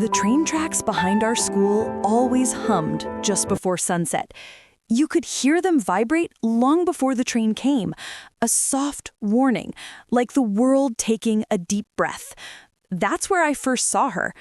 The train tracks behind our school always hummed just before sunset. You could hear them vibrate long before the train came, a soft warning, like the world taking a deep breath. That's where I first saw her,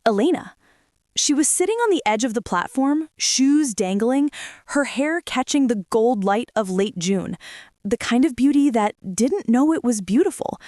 Elena. She was sitting on the edge of the platform, shoes dangling, her hair catching the gold light of late June, the kind of beauty that didn't know it was beautiful.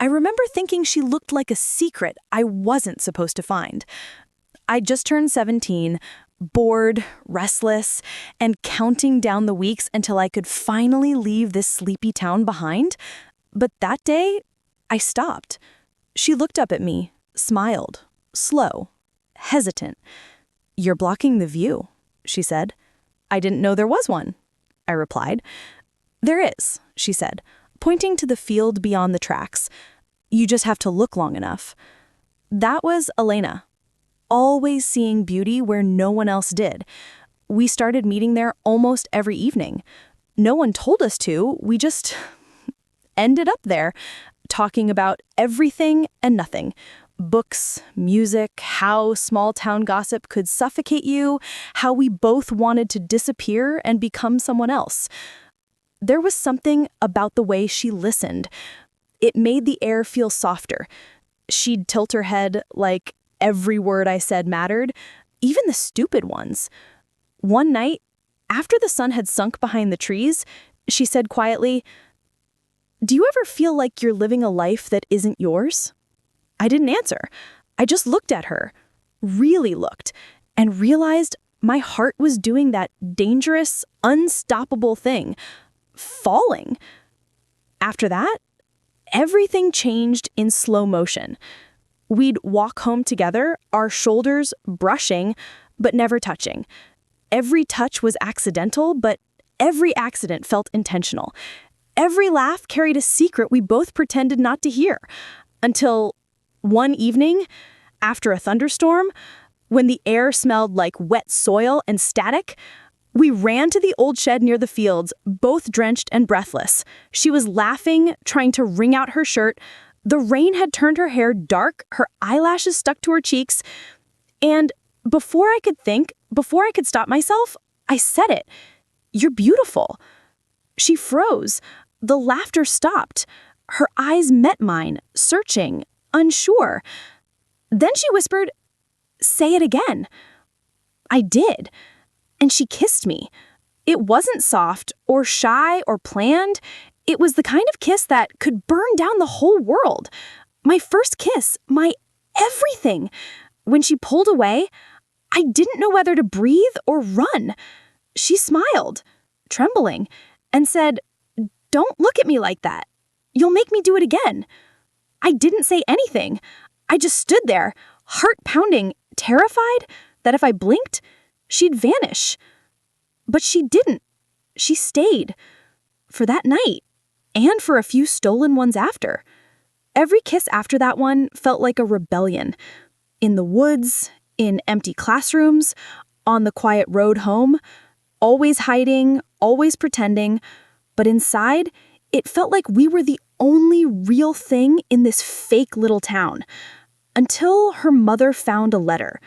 I remember thinking she looked like a secret I wasn't supposed to find. I just turned 17, bored, restless, and counting down the weeks until I could finally leave this sleepy town behind. But that day, I stopped. She looked up at me, smiled, slow, hesitant. "You're blocking the view," she said. "I didn't know there was one," I replied. "There is," she said, pointing to the field beyond the tracks. "You just have to look long enough." That was Elena, always seeing beauty where no one else did. We started meeting there almost every evening. No one told us to, we just ended up there, talking about everything and nothing. Books, music, how small-town gossip could suffocate you, how we both wanted to disappear and become someone else. There was something about the way she listened. It made the air feel softer. She'd tilt her head like every word I said mattered, even the stupid ones. One night, after the sun had sunk behind the trees, she said quietly, "Do you ever feel like you're living a life that isn't yours?" I didn't answer. I just looked at her, really looked, and realized my heart was doing that dangerous, unstoppable thing, falling. After that, everything changed in slow motion. We'd walk home together, our shoulders brushing, but never touching. Every touch was accidental, but every accident felt intentional. Every laugh carried a secret we both pretended not to hear. Until one evening, after a thunderstorm, when the air smelled like wet soil and static, we ran to the old shed near the fields, both drenched and breathless. She was laughing, trying to wring out her shirt. The rain had turned her hair dark, her eyelashes stuck to her cheeks. And before I could stop myself, I said it. "You're beautiful." She froze. The laughter stopped. Her eyes met mine, searching, unsure. Then she whispered, "Say it again." I did. And she kissed me. It wasn't soft or shy or planned. It was the kind of kiss that could burn down the whole world. My first kiss, my everything. When she pulled away, I didn't know whether to breathe or run. She smiled, trembling, and said, "Don't look at me like that. You'll make me do it again." I didn't say anything. I just stood there, heart pounding, terrified that if I blinked, she'd vanish. But she didn't. She stayed. For that night, and for a few stolen ones after. Every kiss after that one felt like a rebellion. In the woods, in empty classrooms, on the quiet road home, always hiding, always pretending, but inside, it felt like we were the only real thing in this fake little town. Until her mother found a letter.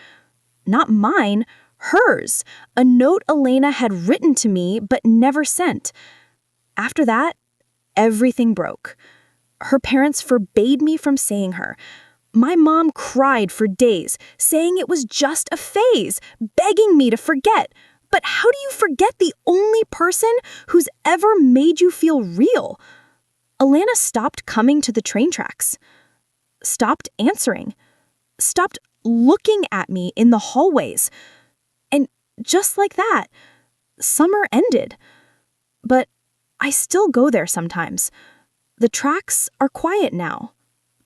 Not mine, hers, a note Elena had written to me but never sent. After that, everything broke. Her parents forbade me from seeing her. My mom cried for days, saying it was just a phase, begging me to forget. But how do you forget the only person who's ever made you feel real? Elena stopped coming to the train tracks, stopped answering, stopped looking at me in the hallways. And just like that, summer ended. But I still go there sometimes. The tracks are quiet now.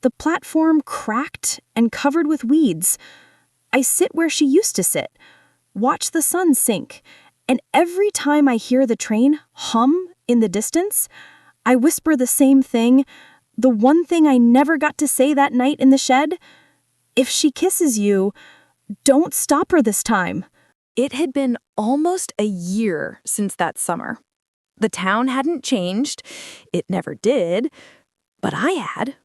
The platform cracked and covered with weeds. I sit where she used to sit, watch the sun sink, and every time I hear the train hum in the distance, I whisper the same thing, the one thing I never got to say that night in the shed. If she kisses you, don't stop her this time. It had been almost a year since that summer. The town hadn't changed. It never did. But I had.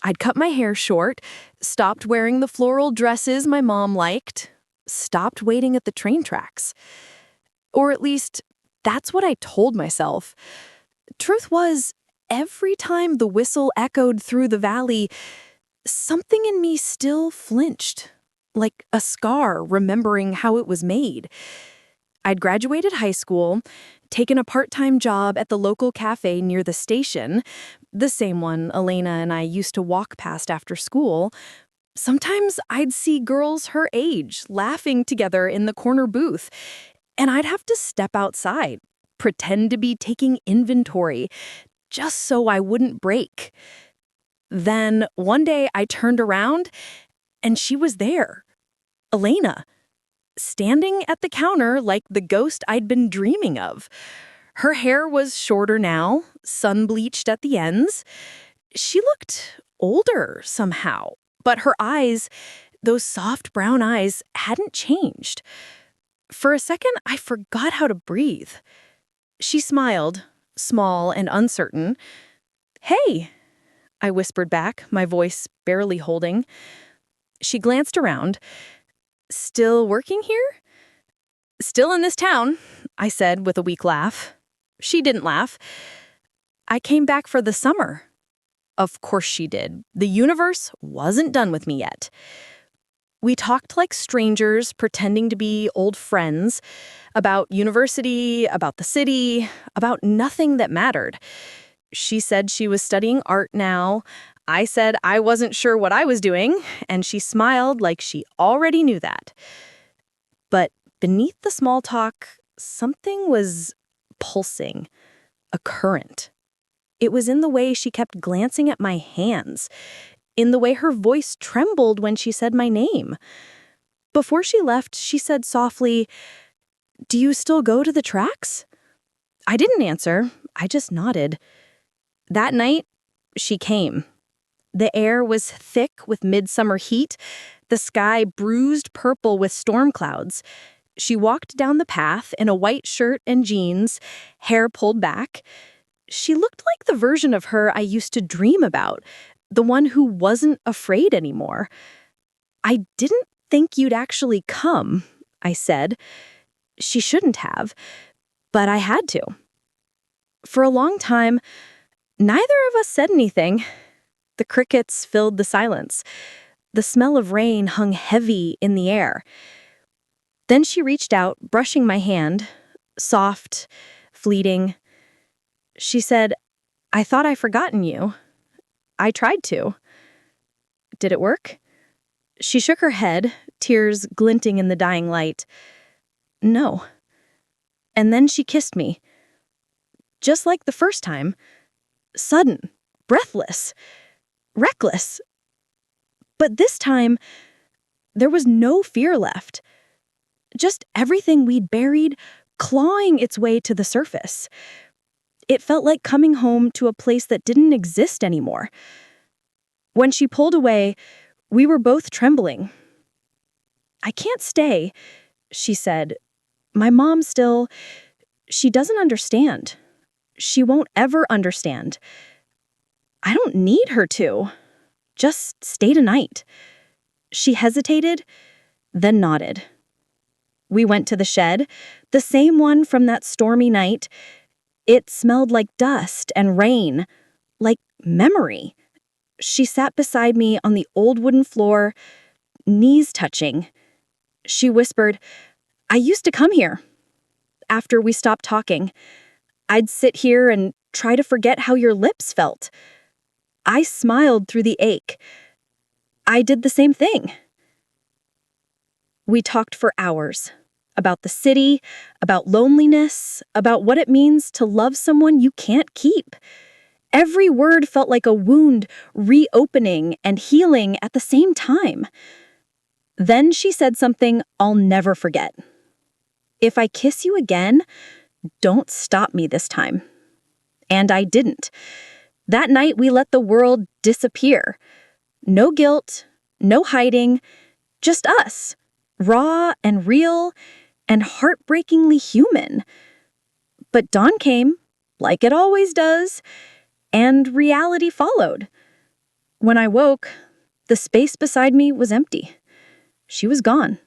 I'd cut my hair short, stopped wearing the floral dresses my mom liked, stopped waiting at the train tracks. Or at least, that's what I told myself. Truth was, every time the whistle echoed through the valley, something in me still flinched, like a scar remembering how it was made. I'd graduated high school, taken a part-time job at the local cafe near the station, the same one Elena and I used to walk past after school. Sometimes I'd see girls her age laughing together in the corner booth, and I'd have to step outside, pretend to be taking inventory, just so I wouldn't break. Then one day I turned around, and she was there, Elena, standing at the counter like the ghost I'd been dreaming of. Her hair was shorter now, sun-bleached at the ends. She looked older somehow, but her eyes, those soft brown eyes, hadn't changed. For a second, I forgot how to breathe. She smiled, small and uncertain. "Hey," I whispered back, my voice barely holding. She glanced around. "Still working here?" "Still in this town," I said with a weak laugh. She didn't laugh. "I came back for the summer." Of course she did. The universe wasn't done with me yet. We talked like strangers, pretending to be old friends, about university, about the city, about nothing that mattered. She said she was studying art now. I said I wasn't sure what I was doing, and she smiled like she already knew that. But beneath the small talk, something was pulsing, a current. It was in the way she kept glancing at my hands, in the way her voice trembled when she said my name. Before she left, she said softly, "Do you still go to the tracks?" I didn't answer. I just nodded. That night, she came. The air was thick with midsummer heat, the sky bruised purple with storm clouds. She walked down the path in a white shirt and jeans, hair pulled back. She looked like the version of her I used to dream about, the one who wasn't afraid anymore. "I didn't think you'd actually come," I said. She shouldn't have, but I had to. For a long time, neither of us said anything. The crickets filled the silence. The smell of rain hung heavy in the air. Then she reached out, brushing my hand, soft, fleeting. She said, "I thought I'd forgotten you. I tried to." "Did it work?" She shook her head, tears glinting in the dying light. "No." And then she kissed me. Just like the first time. Sudden, breathless, reckless. But this time, there was no fear left. Just everything we'd buried clawing its way to the surface. It felt like coming home to a place that didn't exist anymore. When she pulled away, we were both trembling. "I can't stay," she said. "My mom still, she doesn't understand. She won't ever understand. I don't need her to. Just stay tonight." She hesitated, then nodded. We went to the shed, the same one from that stormy night. It smelled like dust and rain, like memory. She sat beside me on the old wooden floor, knees touching. She whispered, "I used to come here." After we stopped talking, I'd sit here and try to forget how your lips felt. I smiled through the ache. I did the same thing. We talked for hours. About the city, about loneliness, about what it means to love someone you can't keep. Every word felt like a wound reopening and healing at the same time. Then she said something I'll never forget. "If I kiss you again, don't stop me this time." And I didn't. That night we let the world disappear. No guilt, no hiding, just us, raw and real and heartbreakingly human. But dawn came, like it always does, and reality followed. When I woke, the space beside me was empty. She was gone.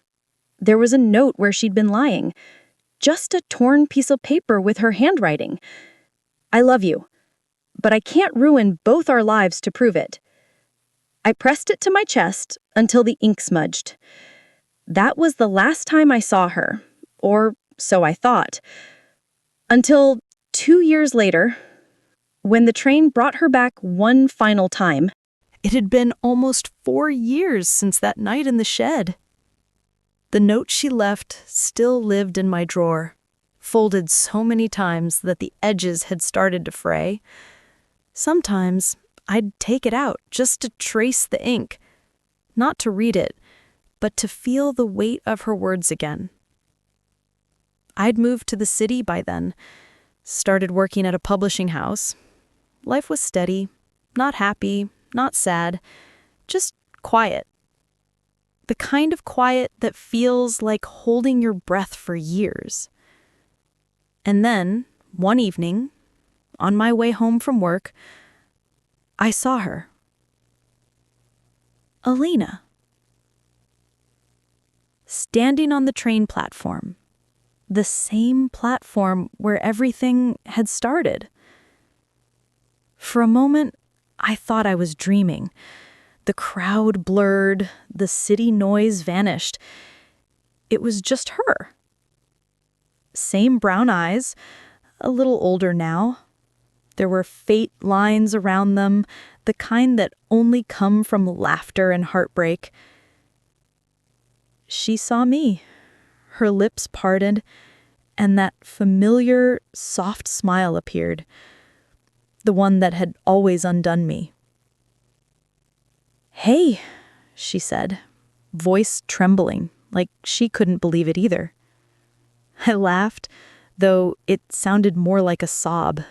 There was a note where she'd been lying. Just a torn piece of paper with her handwriting. I love you, but I can't ruin both our lives to prove it. I pressed it to my chest until the ink smudged. That was the last time I saw her, or so I thought. Until 2 years later, when the train brought her back one final time. It had been almost 4 years since that night in the shed. The note she left still lived in my drawer, folded so many times that the edges had started to fray. Sometimes I'd take it out just to trace the ink, not to read it, but to feel the weight of her words again. I'd moved to the city by then, started working at a publishing house. Life was steady, not happy, not sad, just quiet. The kind of quiet that feels like holding your breath for years. And then, one evening, on my way home from work, I saw her. Elena. Standing on the train platform. The same platform where everything had started. For a moment, I thought I was dreaming. The crowd blurred, the city noise vanished. It was just her. Same brown eyes, a little older now. There were faint lines around them, the kind that only come from laughter and heartbreak. She saw me. Her lips parted, and that familiar, soft smile appeared, the one that had always undone me. "Hey," she said, voice trembling, like she couldn't believe it either. I laughed, though it sounded more like a sob.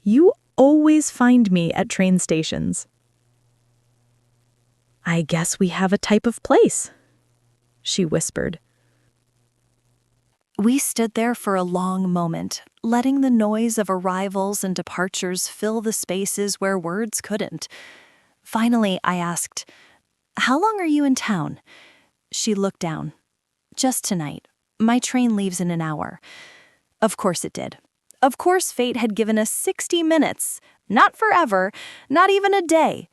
"You always find me at train stations." "I guess we have a type of place," she whispered. We stood there for a long moment, letting the noise of arrivals and departures fill the spaces where words couldn't. Finally, I asked, "How long are you in town?" She looked down. "Just tonight. My train leaves in an hour." Of course it did. Of course fate had given us 60 minutes. Not forever, not even a day.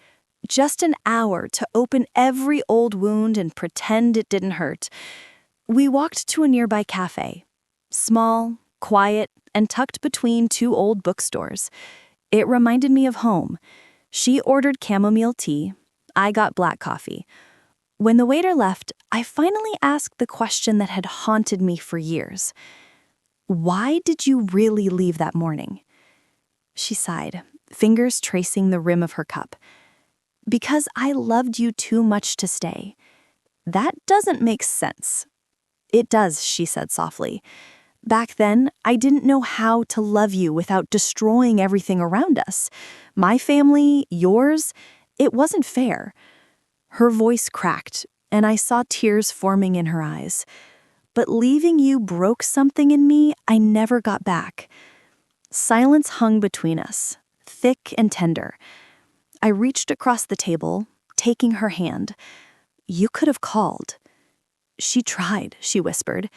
Just an hour to open every old wound and pretend it didn't hurt. We walked to a nearby cafe. Small, quiet, and tucked between two old bookstores. It reminded me of home. She ordered chamomile tea. I got black coffee. When the waiter left, I finally asked the question that had haunted me for years. "Why did you really leave that morning?" She sighed, fingers tracing the rim of her cup. "Because I loved you too much to stay." "That doesn't make sense." "It does," she said softly. "Back then, I didn't know how to love you without destroying everything around us. My family, yours, it wasn't fair." Her voice cracked, and I saw tears forming in her eyes. "But leaving you broke something in me I never got back." Silence hung between us, thick and tender. I reached across the table, taking her hand. "You could have called." "She tried," she whispered.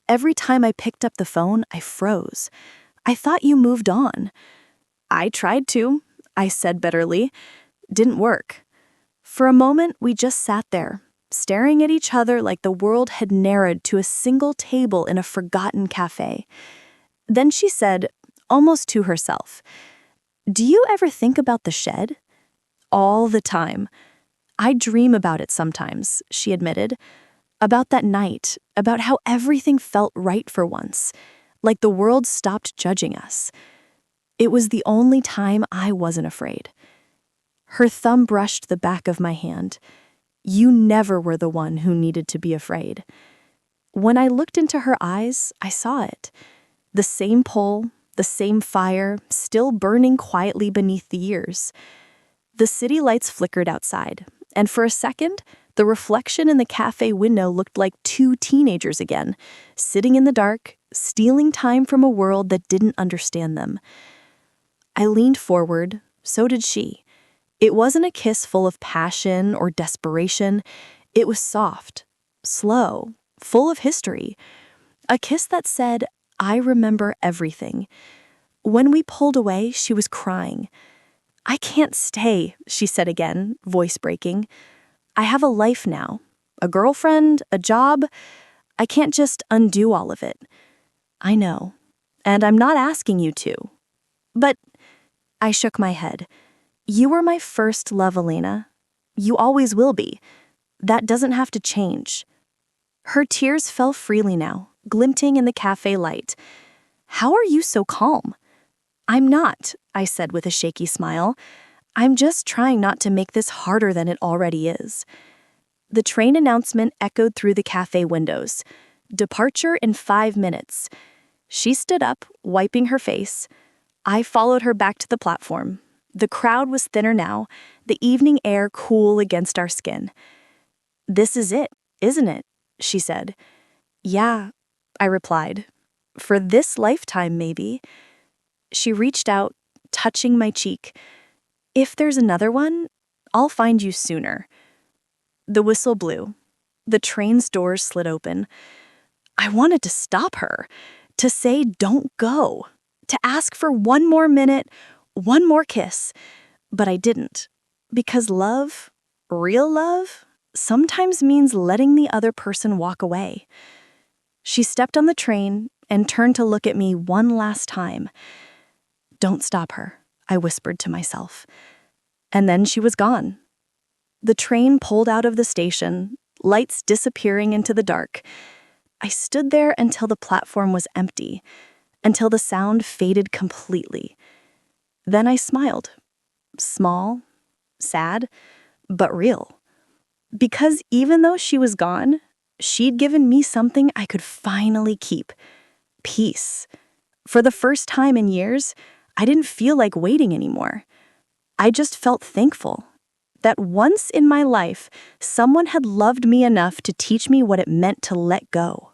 "Every time I picked up the phone, I froze. I thought you moved on." "I tried to," I said bitterly. "Didn't work." For a moment, we just sat there, staring at each other like the world had narrowed to a single table in a forgotten cafe. Then she said, almost to herself, "Do you ever think about the shed?" "All the time." "I dream about it sometimes," she admitted. "About that night, about how everything felt right for once, like the world stopped judging us. It was the only time I wasn't afraid." Her thumb brushed the back of my hand. "You never were the one who needed to be afraid." When I looked into her eyes, I saw it. The same pull, the same fire, still burning quietly beneath the years. The city lights flickered outside, and for a second, the reflection in the cafe window looked like two teenagers again, sitting in the dark, stealing time from a world that didn't understand them. I leaned forward, so did she. It wasn't a kiss full of passion or desperation. It was soft, slow, full of history. A kiss that said, "I remember everything." When we pulled away, she was crying. "I can't stay," she said again, voice breaking. "I have a life now, a girlfriend, a job. I can't just undo all of it." "I know, and I'm not asking you to." "But," I shook my head, "you were my first love, Elena. You always will be. That doesn't have to change." Her tears fell freely now, glinting in the cafe light. "How are you so calm?" "I'm not," I said with a shaky smile. "I'm just trying not to make this harder than it already is." The train announcement echoed through the cafe windows. "Departure in 5 minutes." She stood up, wiping her face. I followed her back to the platform. The crowd was thinner now, the evening air cool against our skin. "This is it, isn't it?" she said. "Yeah," I replied. "For this lifetime, maybe." She reached out, touching my cheek. "If there's another one, I'll find you sooner." The whistle blew. The train's doors slid open. I wanted to stop her, to say, "Don't go," to ask for one more minute, one more kiss. But I didn't. Because love, real love, sometimes means letting the other person walk away. She stepped on the train and turned to look at me one last time. "Don't stop her," I whispered to myself. And then she was gone. The train pulled out of the station, lights disappearing into the dark. I stood there until the platform was empty, until the sound faded completely. Then I smiled. Small, sad, but real. Because even though she was gone, she'd given me something I could finally keep. Peace. For the first time in years, I didn't feel like waiting anymore. I just felt thankful that once in my life, someone had loved me enough to teach me what it meant to let go.